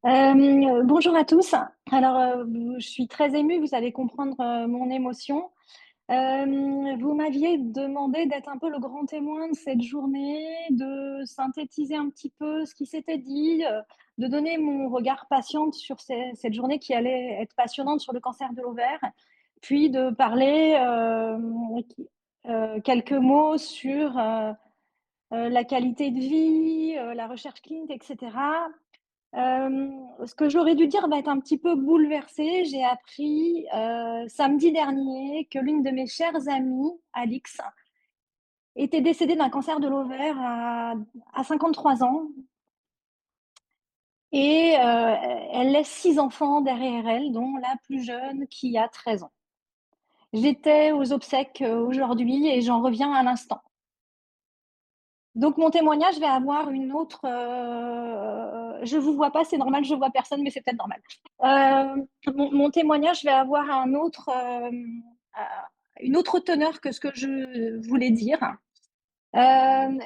Bonjour à tous. Alors, je suis très émue, vous allez comprendre mon émotion. Vous m'aviez demandé d'être un peu le grand témoin de cette journée, de synthétiser un petit peu ce qui s'était dit, de donner mon regard patiente sur cette journée qui allait être passionnante sur le cancer de l'ovaire, puis de parler quelques mots sur la qualité de vie, la recherche clinique, etc. Ce que j'aurais dû dire va être un petit peu bouleversée. J'ai appris, samedi dernier que l'une de mes chères amies, Alix, était décédée d'un cancer de l'ovaire à 53 ans et elle laisse 6 enfants derrière elle, dont la plus jeune qui a 13 ans. J'étais aux obsèques, aujourd'hui et j'en reviens à l'instant. Donc mon témoignage va avoir une autre, je vous vois pas, c'est normal, je vois personne, mais c'est peut-être normal. Mon témoignage va avoir une autre teneur que ce que je voulais dire. Euh,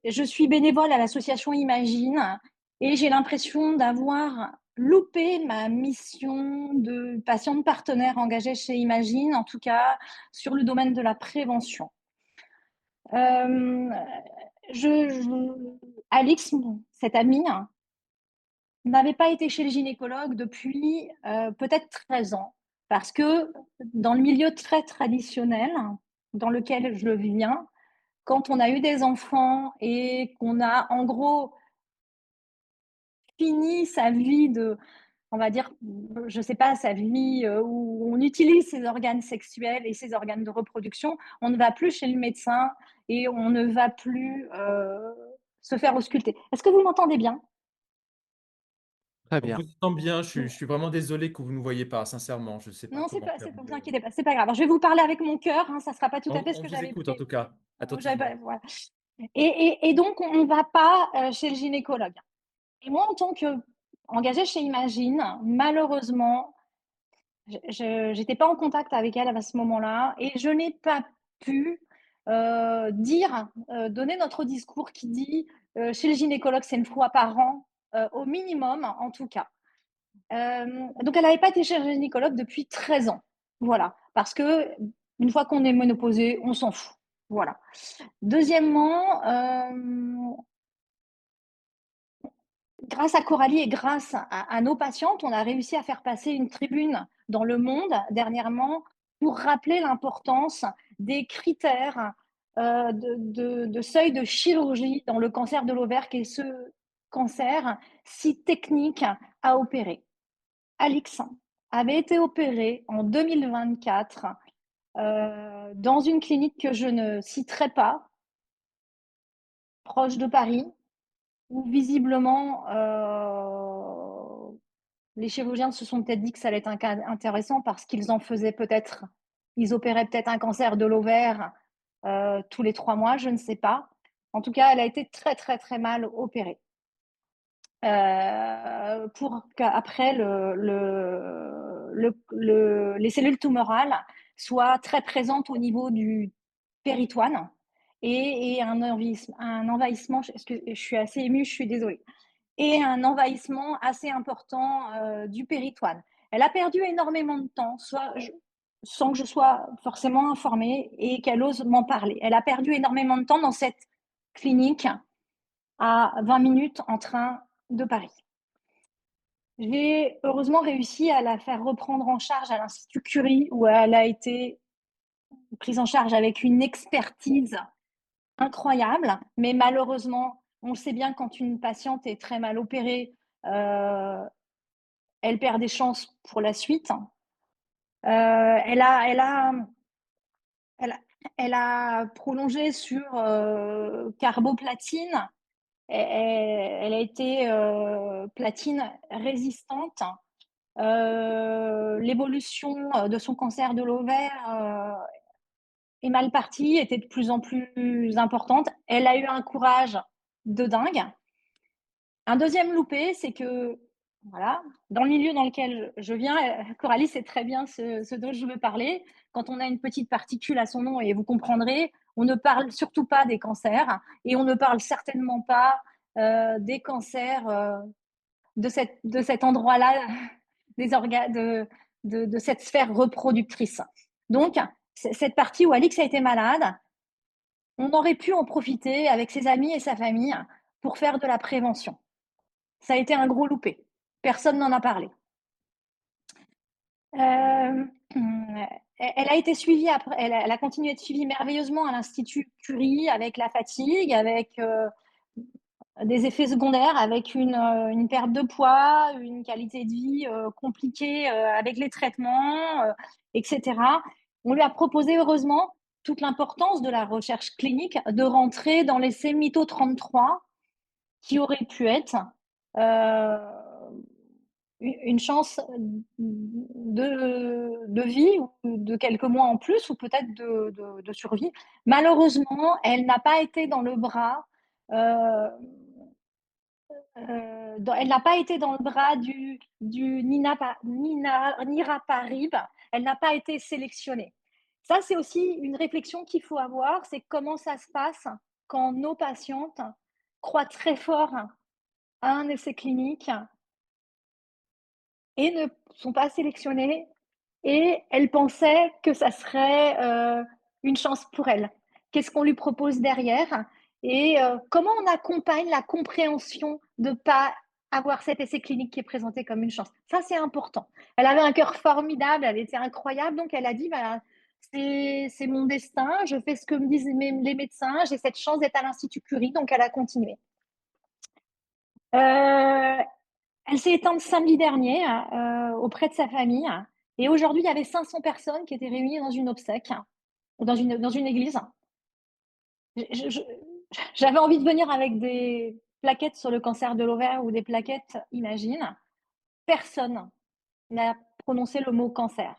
je suis bénévole à l'association Imagine et j'ai l'impression d'avoir loupé ma mission de patiente partenaire engagée chez Imagine, en tout cas sur le domaine de la prévention. Euh, Alix, cette amie, n'avait pas été chez le gynécologue depuis peut-être 13 ans, parce que dans le milieu très traditionnel dans lequel je viens, quand on a eu des enfants et qu'on a en gros fini sa vie de, on va dire, je sais pas, sa vie où on utilise ses organes sexuels et ses organes de reproduction, on ne va plus chez le médecin et on ne va plus se faire ausculter. Est-ce que vous m'entendez bien? Très On bien. vous entend bien, je suis vraiment désolé que vous ne voyez pas, sincèrement, je ne sais pas Non, comment faire vous mieux. inquiétez pas, c'est pas grave. Alors, je vais vous parler avec mon cœur, hein, ça sera pas tout à fait ce On que vous j'avais écoute en prévu. tout cas, attentivement. Voilà. Et donc, on ne va pas chez le gynécologue. Et moi, en tant qu'engagée chez Imagine, malheureusement, je n'étais pas en contact avec elle à ce moment-là et je n'ai pas pu donner notre discours qui dit chez le gynécologue, c'est une fois par an, au minimum, en tout cas. Donc, elle n'avait pas été chez un gynécologue depuis 13 ans. Voilà. Parce que une fois qu'on est ménopausé, on s'en fout. Voilà. Deuxièmement, grâce à Coralie et grâce à nos patientes, on a réussi à faire passer une tribune dans Le Monde dernièrement pour rappeler l'importance des critères de seuil de chirurgie dans le cancer de l'ovaire, qui est ce cancer si technique à opérer. Alix avait été opérée en 2024 dans une clinique que je ne citerai pas, proche de Paris, où visiblement les chirurgiens se sont peut-être dit que ça allait être un cas intéressant parce qu'ils en faisaient peut-être, ils opéraient peut-être un cancer de l'ovaire tous les 3 mois, je ne sais pas. En tout cas, elle a été très très très mal opérée. Pour qu'après les cellules tumorales soient très présentes au niveau du péritoine et un envahissement, je suis assez émue, je suis désolée, et un envahissement assez important du péritoine. Elle a perdu énormément de temps, sans que je sois forcément informée et qu'elle ose m'en parler. Elle a perdu énormément de temps dans cette clinique à 20 minutes en train de Paris. J'ai heureusement réussi à la faire reprendre en charge à l'Institut Curie, où elle a été prise en charge avec une expertise incroyable. Mais malheureusement, on le sait bien, quand une patiente est très mal opérée, euh, elle perd des chances pour la suite. Elle a, elle a, elle, elle a prolongé sur carboplatine. Elle a été platine résistante. L'évolution de son cancer de l'ovaire est mal partie, était de plus en plus importante. Elle a eu un courage de dingue. Un deuxième loupé, c'est que, voilà, dans le milieu dans lequel je viens, Coralie sait très bien ce dont je veux parler. Quand on a une petite particule à son nom, et vous comprendrez, on ne parle surtout pas des cancers et on ne parle certainement pas des cancers de cet endroit-là, des organes, de cette sphère reproductrice. Donc, cette partie où Alix a été malade, on aurait pu en profiter avec ses amis et sa famille pour faire de la prévention. Ça a été un gros loupé. Personne n'en a parlé. Elle a été suivie après, elle a continué d'être suivie merveilleusement à l'Institut Curie avec la fatigue, avec des effets secondaires, avec une perte de poids, une qualité de vie compliquée avec les traitements, etc. On lui a proposé, heureusement, toute l'importance de la recherche clinique, de rentrer dans l'essai MITO 33, qui aurait pu être euh, une chance de vie ou de quelques mois en plus ou peut-être de survie. Malheureusement, elle n'a pas été dans le bras. Elle n'a pas été dans le bras du niraparib. Elle n'a pas été sélectionnée. Ça, c'est aussi une réflexion qu'il faut avoir, c'est comment ça se passe quand nos patientes croient très fort à un essai clinique et ne sont pas sélectionnées et elle pensait que ça serait une chance pour elle. Qu'est-ce qu'on lui propose derrière et comment on accompagne la compréhension de ne pas avoir cet essai clinique qui est présenté comme une chance. Ça, c'est important. Elle avait un cœur formidable, elle était incroyable, donc elle a dit, bah, c'est mon destin, je fais ce que me disent les médecins, j'ai cette chance d'être à l'Institut Curie, donc elle a continué. Elle s'est éteinte samedi dernier auprès de sa famille. Et aujourd'hui, il y avait 500 personnes qui étaient réunies dans une obsèque, dans une église. J'avais envie de venir avec des plaquettes sur le cancer de l'ovaire ou des plaquettes, imagine. Personne n'a prononcé le mot cancer.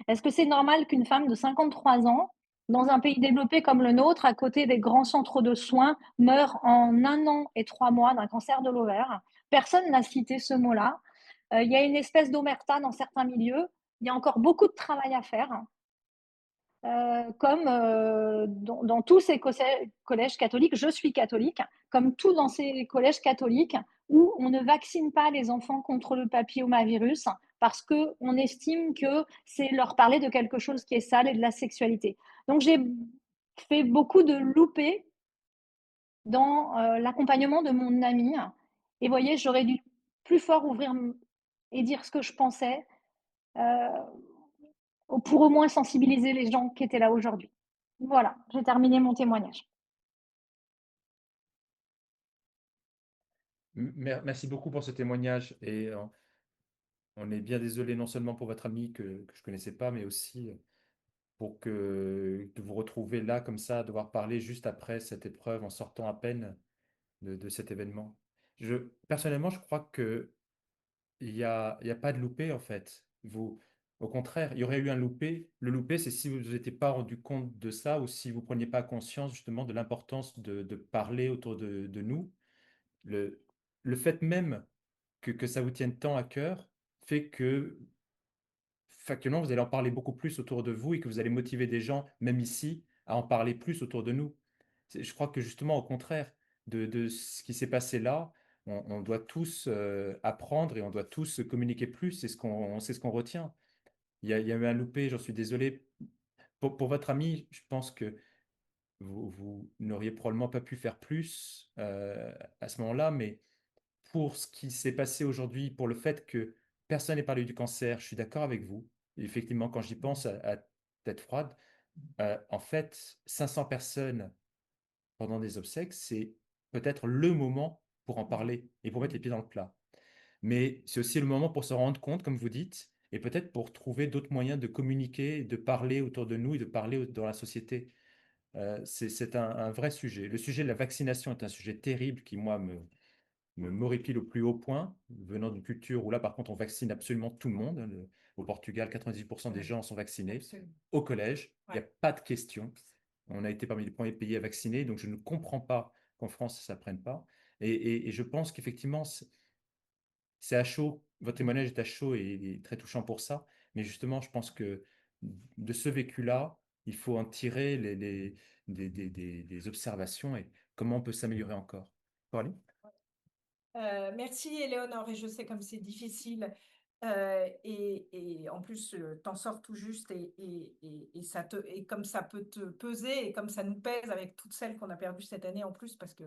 Est-ce que c'est normal qu'une femme de 53 ans, dans un pays développé comme le nôtre, à côté des grands centres de soins, meure en 1 an et 3 mois d'un cancer de l'ovaire? Personne n'a cité ce mot-là. Il y a une espèce d'omerta dans certains milieux. Il y a encore beaucoup de travail à faire, comme dans tous ces collèges catholiques. Je suis catholique, comme tout dans ces collèges catholiques où on ne vaccine pas les enfants contre le papillomavirus parce qu'on estime que c'est leur parler de quelque chose qui est sale et de la sexualité. Donc j'ai fait beaucoup de loupés dans l'accompagnement de mon ami. Et vous voyez, j'aurais dû plus fort ouvrir et dire ce que je pensais pour au moins sensibiliser les gens qui étaient là aujourd'hui. Voilà, j'ai terminé mon témoignage. Merci beaucoup pour ce témoignage. Et on est bien désolé non seulement pour votre ami que je ne connaissais pas, mais aussi pour de vous retrouver là comme ça, devoir parler juste après cette épreuve en sortant à peine de cet événement. Personnellement, je crois que il y a pas de loupé en fait. Au contraire, il y aurait eu un loupé. Le loupé, c'est si vous ne vous étiez pas rendu compte de ça ou si vous ne preniez pas conscience justement de l'importance de parler autour de nous. Le, le fait même que ça vous tienne tant à cœur fait que factuellement, vous allez en parler beaucoup plus autour de vous et que vous allez motiver des gens, même ici, à en parler plus autour de nous. Je crois que justement, au contraire de ce qui s'est passé là, on doit tous apprendre et on doit tous communiquer plus. C'est ce qu'on retient. Il y a eu un loupé, j'en suis désolé. Pour votre ami, je pense que vous n'auriez probablement pas pu faire plus à ce moment-là, mais pour ce qui s'est passé aujourd'hui, pour le fait que personne n'ait parlé du cancer, je suis d'accord avec vous. Et effectivement, quand j'y pense à tête froide, en fait, 500 personnes pendant des obsèques, c'est peut-être le moment pour en parler et pour mettre les pieds dans le plat. Mais c'est aussi le moment pour se rendre compte, comme vous dites, et peut-être pour trouver d'autres moyens de communiquer, de parler autour de nous et de parler dans la société. C'est un vrai sujet. Le sujet de la vaccination est un sujet terrible qui, moi, m'horripile au plus haut point, venant d'une culture où là, par contre, on vaccine absolument tout le monde. Au Portugal, 98% des gens sont vaccinés. Absolument. Au collège, il n'y a Ouais. pas de question. On a été parmi les premiers pays à vacciner, donc je ne comprends pas qu'en France, ça ne prenne pas. Et je pense qu'effectivement, c'est à chaud. Votre témoignage est à chaud et très touchant pour ça. Mais justement, je pense que de ce vécu-là, il faut en tirer des observations et comment on peut s'améliorer encore. Coralie? Merci Éléonore, et je sais comme c'est difficile. Et en plus, t'en sors tout juste et comme ça peut te peser et comme ça nous pèse avec toutes celles qu'on a perdues cette année en plus, parce que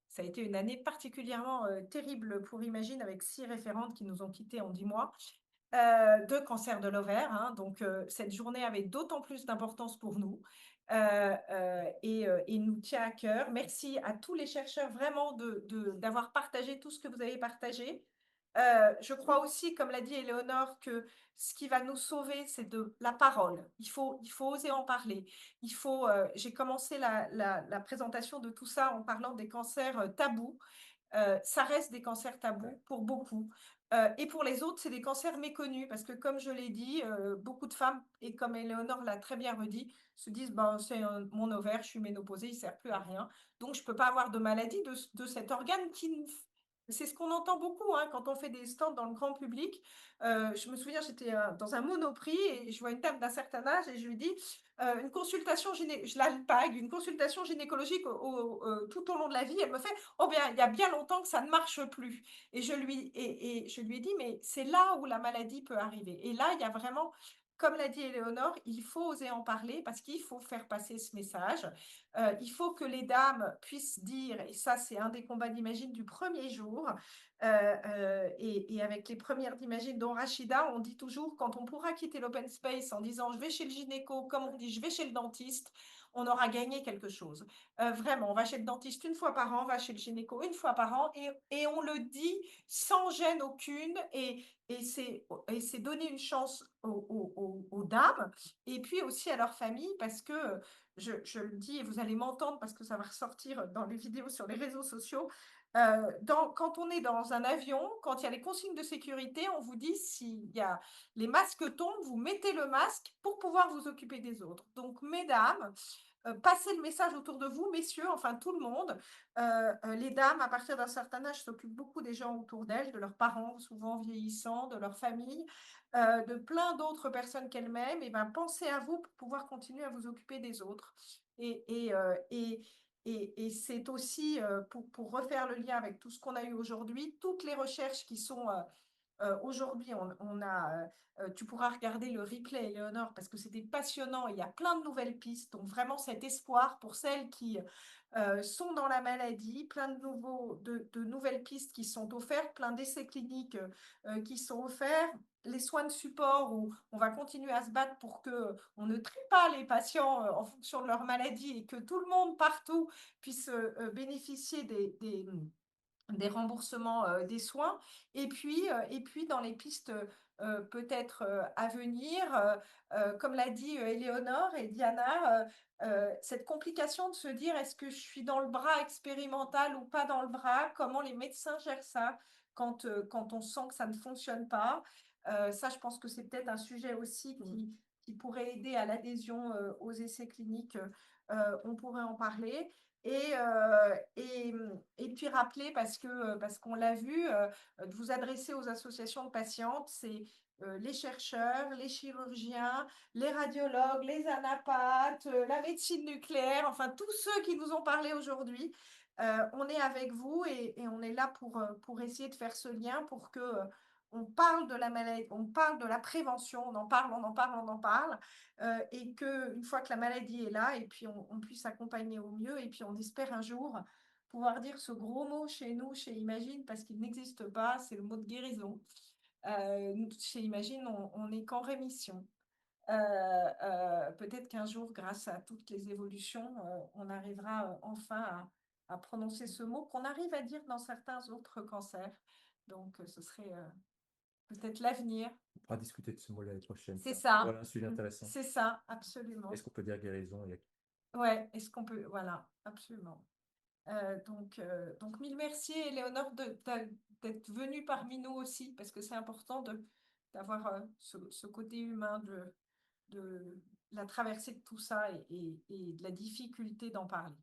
ça a été une année particulièrement terrible pour Imagine, avec 6 référentes qui nous ont quittés en 10 mois. De cancer de l'ovaire, hein. Donc, cette journée avait d'autant plus d'importance pour nous et nous tient à cœur. Merci à tous les chercheurs vraiment d'avoir partagé tout ce que vous avez partagé. Je crois aussi, comme l'a dit Éléonore, que ce qui va nous sauver, c'est de la parole. Il faut oser en parler. J'ai commencé la présentation de tout ça en parlant des cancers tabous. Ça reste des cancers tabous pour beaucoup. Et pour les autres, c'est des cancers méconnus parce que, comme je l'ai dit, beaucoup de femmes, et comme Éléonore l'a très bien redit, se disent ben, c'est mon ovaire, je suis ménopausée, il ne sert plus à rien. Donc, je ne peux pas avoir de maladie de cet organe qui. C'est ce qu'on entend beaucoup hein, quand on fait des stands dans le grand public. Je me souviens, j'étais dans un Monoprix et je vois une dame d'un certain âge et je lui dis une consultation je l'alpague, une consultation gynécologique tout au long de la vie. Elle me fait oh bien, il y a bien longtemps que ça ne marche plus. Et je lui ai dit, mais c'est là où la maladie peut arriver. Et là, il y a vraiment, comme l'a dit Éléonore, il faut oser en parler parce qu'il faut faire passer ce message. Il faut que les dames puissent dire, et ça, c'est un des combats d'Imagine du premier jour, et avec les premières d'Imagine, dont Rachida, on dit toujours, quand on pourra quitter l'open space en disant, je vais chez le gynéco, comme on dit, je vais chez le dentiste, on aura gagné quelque chose. Vraiment, on va chez le dentiste une fois par an, on va chez le gynéco une fois par an, et on le dit sans gêne aucune, et c'est donner une chance aux dames, et puis aussi à leur famille, parce que je le dis, et vous allez m'entendre parce que ça va ressortir dans les vidéos sur les réseaux sociaux, quand on est dans un avion, quand il y a les consignes de sécurité, on vous dit s'il y a les masques tombent, vous mettez le masque pour pouvoir vous occuper des autres. Donc, mesdames, passez le message autour de vous, messieurs, enfin tout le monde. Les dames, à partir d'un certain âge, s'occupent beaucoup des gens autour d'elles, de leurs parents, souvent vieillissants, de leur famille, de plein d'autres personnes qu'elles-mêmes. Et ben, pensez à vous pour pouvoir continuer à vous occuper des autres. Et c'est aussi, pour refaire le lien avec tout ce qu'on a eu aujourd'hui, toutes les recherches qui sont aujourd'hui, tu pourras regarder le replay, Éléonore, parce que c'était passionnant. Il y a plein de nouvelles pistes. Donc, vraiment, cet espoir pour celles qui sont dans la maladie, plein de nouvelles pistes qui sont offertes, plein d'essais cliniques qui sont offerts, les soins de support où on va continuer à se battre pour qu'on ne trie pas les patients en fonction de leur maladie et que tout le monde partout puisse bénéficier des remboursements des soins. Et puis dans les pistes peut-être à venir, comme l'a dit Éléonore et Diana, cette complication de se dire est-ce que je suis dans le bras expérimental ou pas dans le bras, comment les médecins gèrent ça quand on sent que ça ne fonctionne pas. Ça, je pense que c'est peut-être un sujet aussi qui pourrait aider à l'adhésion aux essais cliniques. On pourrait en parler. Et puis rappeler, parce qu'on l'a vu, de vous adresser aux associations de patientes, c'est les chercheurs, les chirurgiens, les radiologues, les anapathes, la médecine nucléaire, enfin tous ceux qui nous ont parlé aujourd'hui. On est avec vous et on est là pour essayer de faire ce lien pour que on parle de la maladie, on parle de la prévention, on en parle, on en parle, on en parle, et qu'une fois que la maladie est là, et puis on puisse accompagner au mieux, et puis on espère un jour pouvoir dire ce gros mot chez nous, chez Imagine, parce qu'il n'existe pas, c'est le mot de guérison. Chez Imagine, on n'est qu'en rémission. Peut-être qu'un jour, grâce à toutes les évolutions, on arrivera enfin à prononcer ce mot qu'on arrive à dire dans certains autres cancers. Donc, ce serait peut-être l'avenir. On pourra discuter de ce mot l'année prochaine. C'est ça. Voilà un sujet intéressant. C'est ça, absolument. Est-ce qu'on peut dire guérison? Ouais, est-ce qu'on peut. Voilà, absolument. Donc, mille merci, Éléonore, d'être venue parmi nous aussi, parce que c'est important d'avoir ce côté humain de la traversée de tout ça et de la difficulté d'en parler.